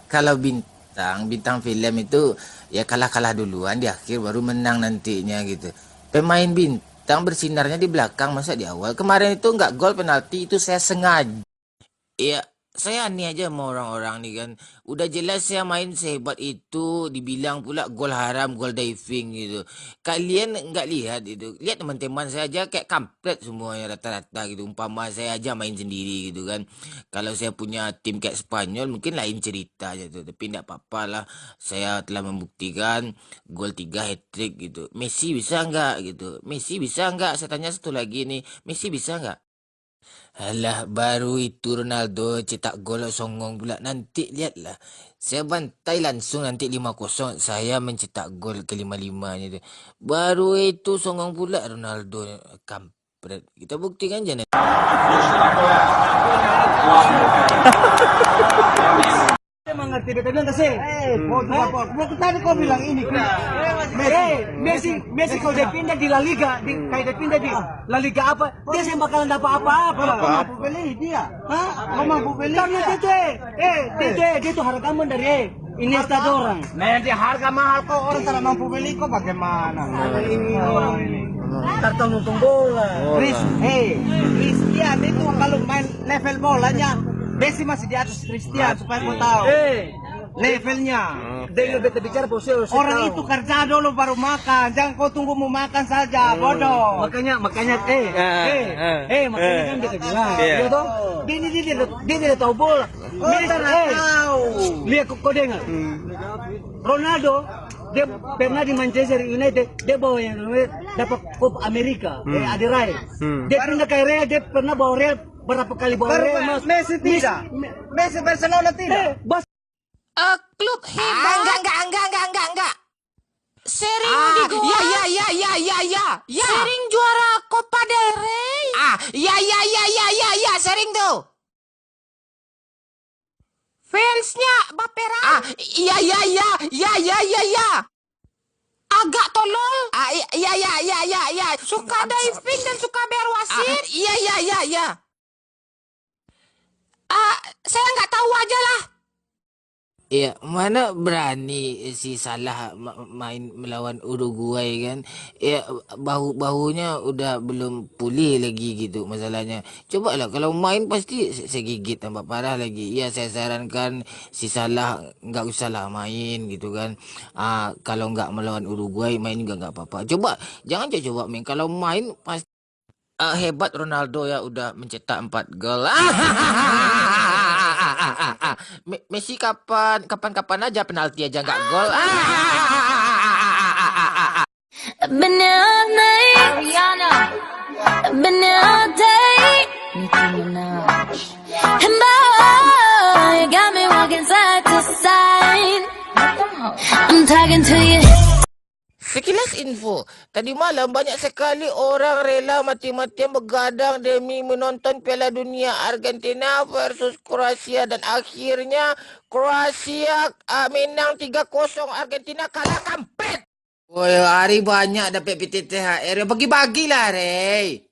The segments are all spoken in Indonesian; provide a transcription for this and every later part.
Kalau bintang film itu ya kalah-kalah duluan di akhir baru menang nantinya gitu. Pemain bintang bersinarnya di belakang masa di awal. Kemarin itu nggak gol penalti itu saya sengaja. Iya, saya aneh aja sama orang-orang nih kan. Udah jelas saya main sehebat itu, dibilang pula gol haram, gol diving gitu. Kalian nggak lihat itu. Lihat teman-teman saya aja kayak kampret semuanya rata-rata gitu. Umpama saya aja main sendiri gitu kan. Kalau saya punya tim kayak Spanyol mungkin lain cerita aja tuh. Tapi nggak apa-apa lah. Saya telah membuktikan gol 3 hat-trick gitu. Messi bisa nggak gitu? Messi bisa nggak? Saya tanya satu lagi nih. Messi bisa nggak? Alah, baru itu Ronaldo cetak gol songong pula. Nanti lihatlah. Saya bantai langsung nanti 5-0. Saya mencetak gol ke 5-5-nya tu. Baru itu songong pula Ronaldo. Kampret. Kita buktikan je nanti. Emang ngerti beta bilang kasih. Waktu tadi kau bilang ini Messi kalau dia pindah di La Liga, kayak dia pindah di La Liga apa, dia sih bakalan dapat apa-apa. Kau mampu beli dia? Hah? Kau mampu beli? Karena dia tuh harga aman dari Iniesta orang. Nanti harga mahal kok orang tidak mampu beli kok bagaimana? Ini orang ini. Kartu nonton bola. Christian itu kalau main level bolanya Messi masih di atas Christian supaya kau tahu. Levelnya. Dengan beta bicara posisi orang itu kerja dulu baru makan. Jangan kau tunggu mau makan saja, bodoh. Makanya makanya kan beta bilang. Iya toh? Dia tidak tahu bola. Messi tahu. Lihat kau dengar. Ronaldo dia pernah di Manchester United, dia bawa yang dapat Copa Amerika, ada Real. Dia pindah ke Real, dia pernah bawa Real berapa kali bawa Real. Messi tidak. Messi Barcelona tidak. Klub hebat. Enggak. Sering di gua. Ya. Sering juara Copa del Rey. Ya, sering tuh. Fansnya baperan. Ya. Agak tolol. Ya. Suka diving dan suka bayar wasit. Ya. Saya nggak tahu aja lah. Iya, mana berani si Salah main melawan Uruguay kan? Ya, bahunya udah belum pulih lagi gitu masalahnya. Coba lah kalau main pasti saya gigit tambah parah lagi. Ya, saya sarankan si Salah nggak usah lah main gitu kan. Kalau nggak melawan Uruguay main juga nggak apa-apa. Jangan coba main. Kalau main pasti hebat Ronaldo ya udah mencetak 4 gol. Messi kapan aja penalti aja nggak gol. Ariana. Been there all day. Nicki Minaj. And boy, you got me walking side to side. I'm talking to you. Sekilas info, tadi malam banyak sekali orang rela mati-matian begadang demi menonton Piala Dunia Argentina versus Kroasia dan akhirnya Kroasia menang 3-0, Argentina kalah kampret. Woi, hari banyak dapat PTTHR, bagi-bagilah, Rey.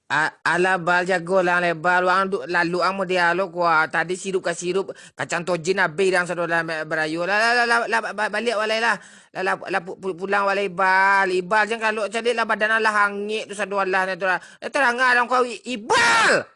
Ala bal jago lang lebal wang lalu ang mo dialog wa tadi sirup ka sirup kacang tojin na birang sa dola berayo la balik walay la pulang walay ibal jangan kalau jadi la badan la hangi tu sa dola na tu terang alam kau ibal.